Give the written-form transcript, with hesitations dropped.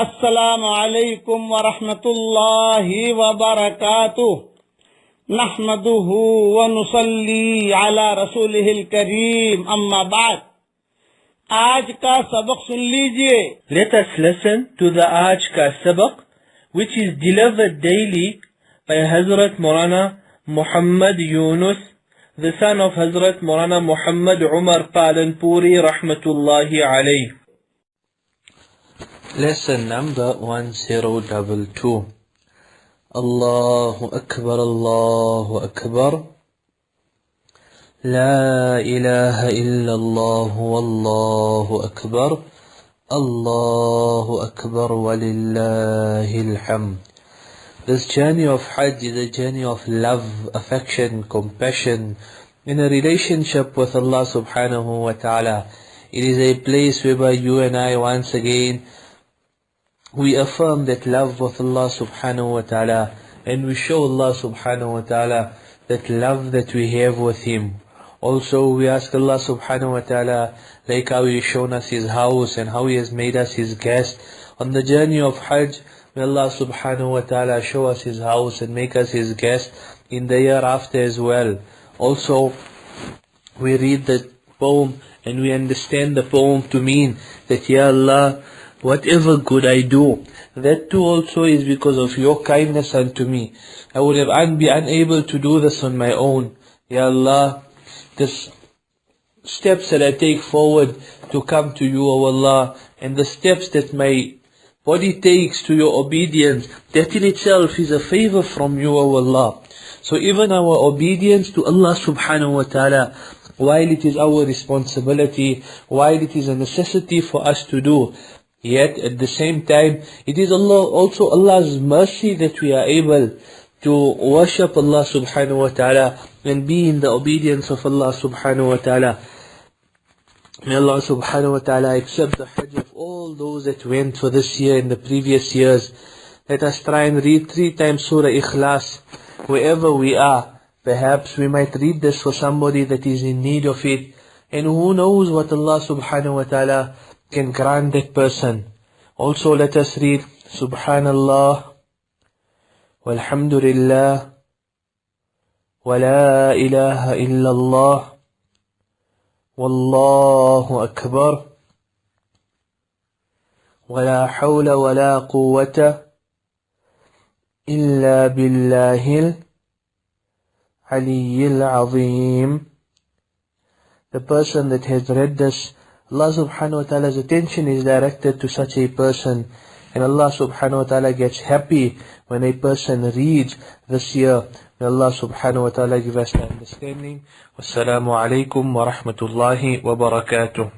अस्सलामु अलैकुम व रहमतुल्लाहि व बरकातुह। नहमदुहु व नुसल्ली अला रसूलिहिल करीम, अम्मा बाद। आज का सबक सुन लीजिए। Let us listen to the Aaj Ka Sabaq, which is delivered daily by Hazrat Maulana Muhammad Yunus, the son of Hazrat Maulana Muhammad Umar Palanpuri Rahmatullahi alayh. Lesson number 1022. Allahu Akbar, Allahu Akbar. La ilaha illallah, wallahu akbar. Allahu Akbar walillahil hamd. This journey of Hajj is a journey of love, affection, compassion, in a relationship with Allah subhanahu wa ta'ala. It is a place whereby you and I once again we affirm that love with Allah subhanahu wa ta'ala, and we show Allah subhanahu wa ta'ala that love that we have with Him. Also we ask Allah subhanahu wa ta'ala, like how He has shown us His house and how He has made us His guest on the journey of Hajj, may Allah subhanahu wa ta'ala show us His house and make us His guest in the year after as well. Also we read the poem and we understand the poem to mean that, Ya Allah, whatever good I do, that too also is because of your kindness unto me. I would have be unable to do this on my own. Ya Allah, the steps that I take forward to come to you, O Allah, and the steps that my body takes to your obedience, that in itself is a favor from you, O Allah. So even our obedience to Allah subhanahu wa ta'ala, while it is our responsibility, while it is a necessity for us to do, yet at the same time, it is also Allah's mercy that we are able to worship Allah subhanahu wa ta'ala and be in the obedience of Allah subhanahu wa ta'ala. May Allah subhanahu wa ta'ala accept the Hajj of all those that went for this year and the previous years. Let us try and read 3 times Surah Ikhlas wherever we are. Perhaps we might read this for somebody that is in need of it. And who knows what Allah subhanahu wa ta'ala can grant that person. Also let us read Subhanallah, Walhamdulillah, Wa la ilaha illallah, Wallahu Akbar, Wa la hawla wa la quwwata illa billahil aliyyil azim. The person that has read this, Allah subhanahu wa ta'ala's attention is directed to such a person, and Allah subhanahu wa ta'ala gets happy when a person reads this year. May Allah subhanahu wa ta'ala give us the understanding. Wassalamu alaikum wa rahmatullahi wa barakatuh.